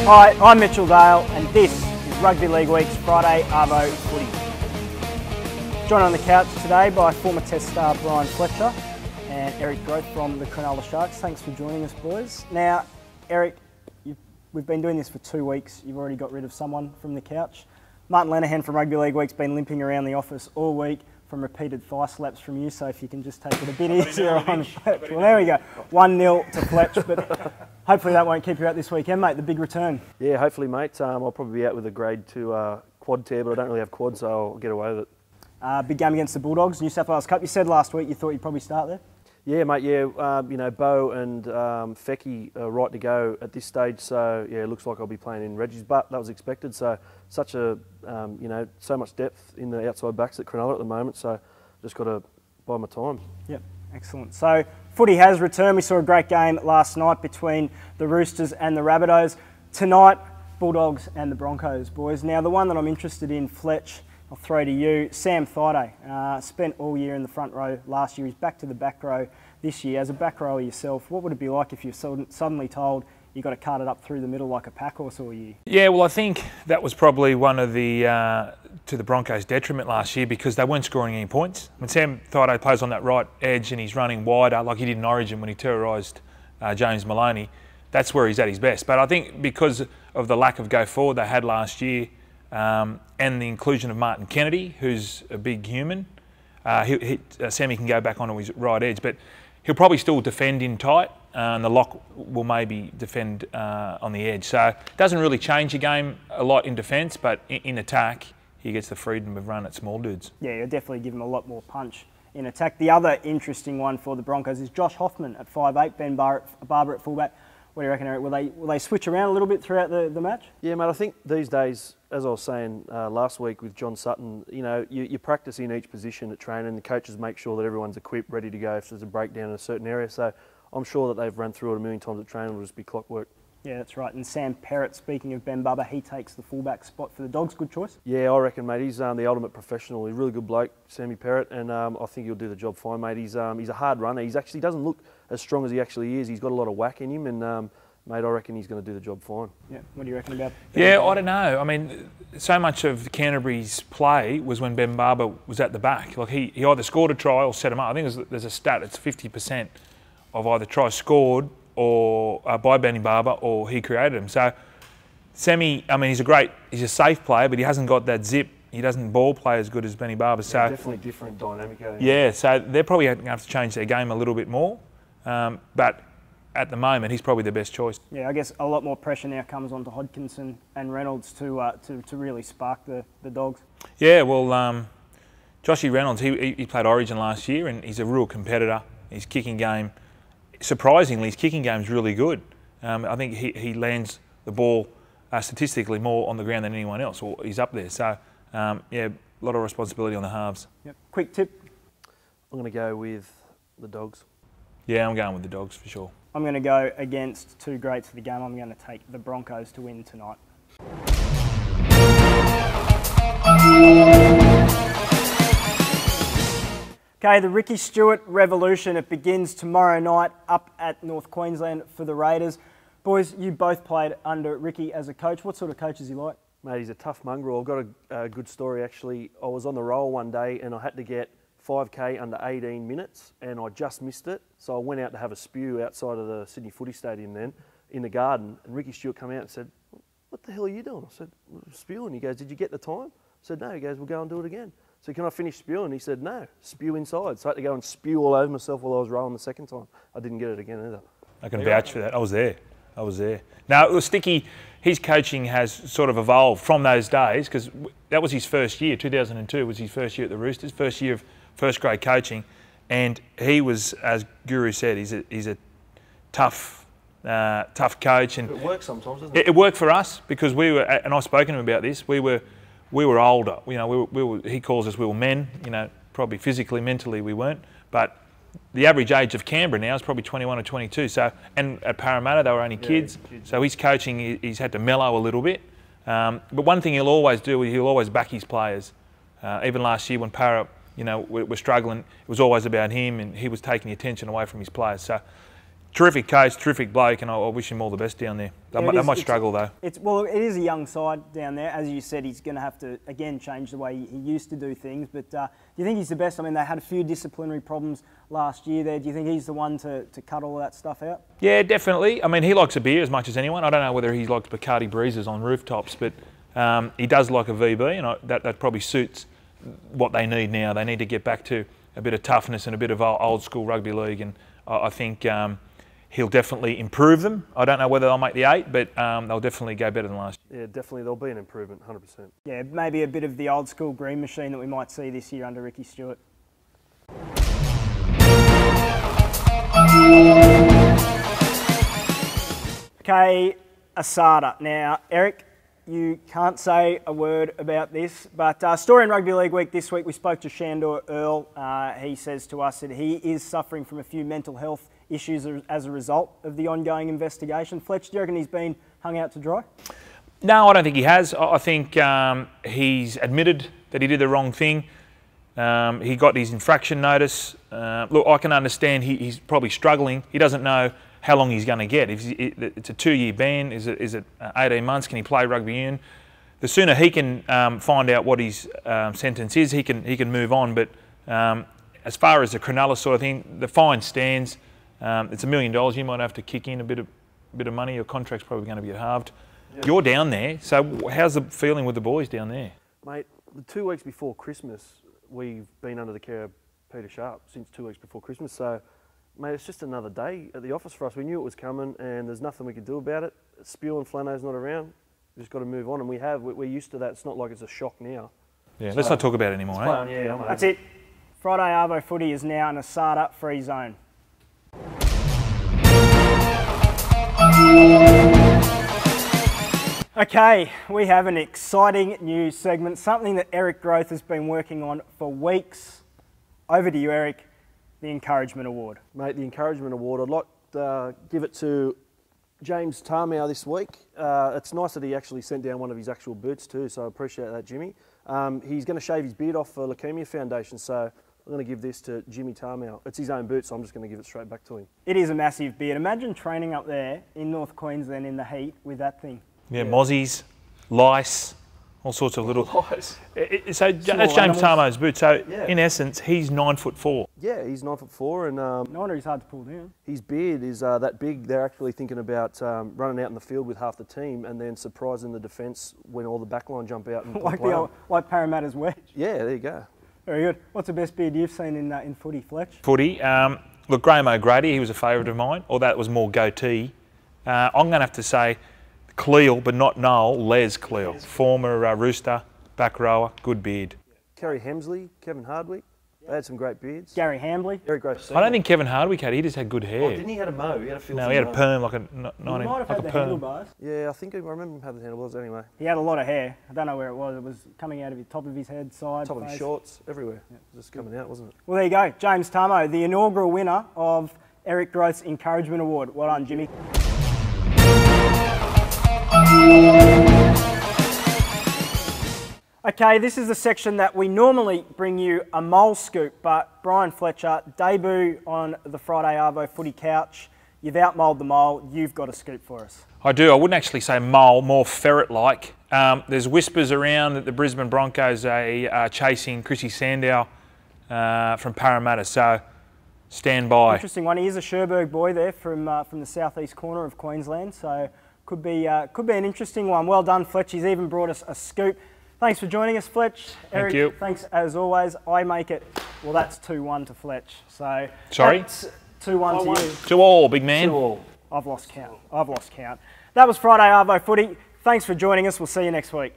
Hi, I'm Mitchell Dale and this is Rugby League Week's Friday Arvo Footy. Joined on the couch today by former Test star Brian Fletcher and Eric Groth from the Cronulla Sharks. Thanks for joining us, boys. Now, Eric, we've been doing this for 2 weeks. You've already got rid of someone from the couch. Martin Lenihan from Rugby League Week's been limping around the office all week from repeated thigh slaps from you, so if you can just take it a bit easier on Fletch. Well, there we go. 1-0 to Fletch, but hopefully that won't keep you out this weekend, mate, the big return. Yeah, hopefully, mate. I'll probably be out with a grade 2 quad tear, but I don't really have quad, so I'll get away with it. Big game against the Bulldogs, New South Wales Cup. You said last week you thought you'd probably start there? Yeah, mate, yeah. Bo and Fecky are right to go at this stage, so yeah, it looks like I'll be playing in Reggie's, but that was expected. So such a, so much depth in the outside backs at Cronulla at the moment, so just got to bide my time. Yep, excellent. So footy has returned. We saw a great game last night between the Roosters and the Rabbitohs. Tonight, Bulldogs and the Broncos, boys. Now, the one that I'm interested in, Fletch, I'll throw to you. Sam Thaiday, spent all year in the front row last year. He's back to the back row this year. As a back rower yourself, what would it be like if you're suddenly told you've got to cut it up through the middle like a pack horse all year? Yeah, well, I think that was probably one of the, to the Broncos' detriment last year because they weren't scoring any points. When Sam Thaiday plays on that right edge and he's running wider, like he did in Origin when he terrorised James Maloney, that's where he's at his best. But I think because of the lack of go forward they had last year, and the inclusion of Martin Kennedy, who's a big human, Sammy can go back onto his right edge, but he'll probably still defend in tight, and the lock will maybe defend on the edge. So it doesn't really change the game a lot in defence, but in attack, he gets the freedom of run at small dudes. Yeah, you'll definitely give him a lot more punch in attack. The other interesting one for the Broncos is Josh Hoffman at 5'8", Ben Barber at fullback. What do you reckon, Eric? Will they switch around a little bit throughout the match? Yeah, mate, I think these days, as I was saying last week with John Sutton, you practice in each position at training, and the coaches make sure that everyone's equipped, ready to go if there's a breakdown in a certain area. So I'm sure that they've run through it a million times at training. It'll just be clockwork. Yeah, that's right. And Sam Perrott, speaking of Ben Barber, he takes the fullback spot for the Dogs. Good choice. Yeah, I reckon, mate. He's the ultimate professional. He's a really good bloke, Sammy Perrott, and I think he'll do the job fine, mate. He's a hard runner. He doesn't look as strong as he actually is. He's got a lot of whack in him, and mate, I reckon he's going to do the job fine. Yeah, what do you reckon about Ben? Yeah, I don't know. I mean, so much of Canterbury's play was when Ben Barber was at the back. Like he either scored a try or set him up. I think there's a stat. It's 50% of either tries scored or by Benny Barber or he created them. So Sammy, I mean, he's a safe player, but he hasn't got that zip. He doesn't ball play as good as Benny Barber. So definitely different dynamic. Yeah, so they're probably going to have to change their game a little bit more, but at the moment, he's probably the best choice. Yeah, I guess a lot more pressure now comes onto Hodkinson and Reynolds to really spark the Dogs. Yeah, well, Joshy Reynolds, he played Origin last year and he's a real competitor. His kicking game, surprisingly, his kicking game's really good. I think he lands the ball statistically more on the ground than anyone else, or he's up there. So, yeah, a lot of responsibility on the halves. Yep. Quick tip? I'm going to go with the Dogs. Yeah, I'm going with the Dogs for sure. I'm going to go against two greats of the game. I'm going to take the Broncos to win tonight. Okay, the Ricky Stewart revolution. It begins tomorrow night up at North Queensland for the Raiders. Boys, you both played under Ricky as a coach. What sort of coach is he like? Mate, he's a tough mongrel. I've got a good story actually. I was on the roll one day and I had to get 5K under 18 minutes and I just missed it. So I went out to have a spew outside of the Sydney Footy Stadium then in the garden, and Ricky Stewart came out and said, "What the hell are you doing?" I said, "Spewing." He goes, "Did you get the time?" I said, "No." He goes, "We'll go and do it again." So can I finish spewing? He said, "No, spew inside." So I had to go and spew all over myself while I was rolling the second time. I didn't get it again either. I can vouch for that. I was there. Now, it was Sticky. His coaching has sort of evolved from those days because that was his first year. 2002 was his first year at the Roosters, first year of first grade coaching, and he was, as Guru said, he's a tough coach. And it works sometimes, doesn't it? It worked for us because we were, and I've spoken to him about this. We were older. You know, he calls us we were men. You know, probably physically, mentally we weren't, but the average age of Canberra now is probably 21 or 22. So, and at Parramatta they were only kids. So his coaching, he's had to mellow a little bit. But one thing he'll always do, he'll always back his players. Even last year when Parra, you know, we're struggling, it was always about him, and he was taking the attention away from his players. So Terrific coach, terrific bloke, and I wish him all the best down there. They might struggle though. Well, it is a young side down there. As you said, he's going to have to, again, change the way he used to do things. But do you think he's the best? I mean, they had a few disciplinary problems last year there. Do you think he's the one to cut all of that stuff out? Yeah, definitely. I mean, he likes a beer as much as anyone. I don't know whether he likes Bacardi Breezes on rooftops, but he does like a VB, and that probably suits what they need now. They need to get back to a bit of toughness and a bit of old school rugby league, and I think he'll definitely improve them. I don't know whether they'll make the 8, but they'll definitely go better than last year. Yeah, definitely there'll be an improvement, 100%. Yeah, maybe a bit of the old school green machine that we might see this year under Ricky Stewart. Okay, Asada. Now, Eric, you can't say a word about this, but story in Rugby League Week this week, we spoke to Shandor Earl. He says to us that he is suffering from a few mental health issues as a result of the ongoing investigation. Fletch, do you reckon he's been hung out to dry? No, I don't think he has. I think he's admitted that he did the wrong thing. He got his infraction notice. Look, I can understand he's probably struggling. He doesn't know how long he's going to get. If it's a 2-year ban, is it 18 months? Can he play rugby union? The sooner he can find out what his sentence is, he can move on. But as far as the Cronulla sort of thing, the fine stands. It's $1 million. You might have to kick in a bit of money. Your contract's probably going to be halved. Yeah. You're down there, so how's the feeling with the boys down there? Mate, the 2 weeks before Christmas, we've been under the care of Peter Sharp since 2 weeks before Christmas. So, mate, it's just another day at the office for us. We knew it was coming, and there's nothing we could do about it. Spew and Flano's not around. We've just got to move on, and we're used to that. It's not like it's a shock now. Yeah, let's not talk about it anymore, eh? Yeah, that's it. Friday Arvo Footy is now an Asada free zone. Okay, we have an exciting new segment, something that Eric Groth has been working on for weeks. Over to you, Eric, the Encouragement Award. Mate, the Encouragement Award, I'd like to give it to James Tarmow this week. It's nice that he actually sent down one of his actual boots too, so I appreciate that, Jimmy. He's going to shave his beard off for Leukemia Foundation, so I'm going to give this to Jimmy Tarmow. It's his own boot, so I'm just going to give it straight back to him. It is a massive beard. Imagine training up there in North Queensland in the heat with that thing. Yeah, mozzies, lice, all sorts of little... Lice. So that's James Tarmow's boot. So in essence, he's 9'4". Yeah, he's 9'4", and no wonder he's hard to pull down. His beard is that big. They're actually thinking about running out in the field with half the team and then surprising the defence when all the backline jump out and like Parramatta's wedge. Yeah, there you go. Very good. What's the best beard you've seen in footy, Fletch? Footy. Look, Graham O'Grady, he was a favourite of mine, or that was more goatee. I'm going to have to say Cleal, but not Noel, Les Cleal, former Rooster, back rower, good beard. Kerry Hemsley, Kevin Hardwick, they had some great beards. Gary Hambley. Very gross. I don't think Kevin Hardwick had, he just had good hair. Oh, didn't he have a mow? He had a filthy No, he had a perm, like a He might have had the handlebars. Yeah, I think I remember him having the handlebars anyway. He had a lot of hair. I don't know where it was. It was coming out of the top of his head, side, top of his shorts, everywhere. Yeah. It was just coming out, wasn't it? Well, there you go. James Tarmow, the inaugural winner of Eric Groth's Encouragement Award. Well done, Jimmy. Okay, this is the section that we normally bring you a mole scoop, but Brian Fletcher, debut on the Friday Arvo Footy couch. You've out-moled the mole, you've got a scoop for us. I do. I wouldn't actually say mole, more ferret-like. There's whispers around that the Brisbane Broncos are chasing Chrissy Sandow from Parramatta, so stand by. Interesting one. He is a Cherbourg boy there from the southeast corner of Queensland, so could be an interesting one. Well done, Fletch. He's even brought us a scoop. Thanks for joining us, Fletch. Thank you. Thanks as always. I make it, well, that's 2-1 to Fletch. So sorry? That's 2-1 to you. 2 all, big man. 2 all. I've lost count. That was Friday Arvo Footy. Thanks for joining us. We'll see you next week.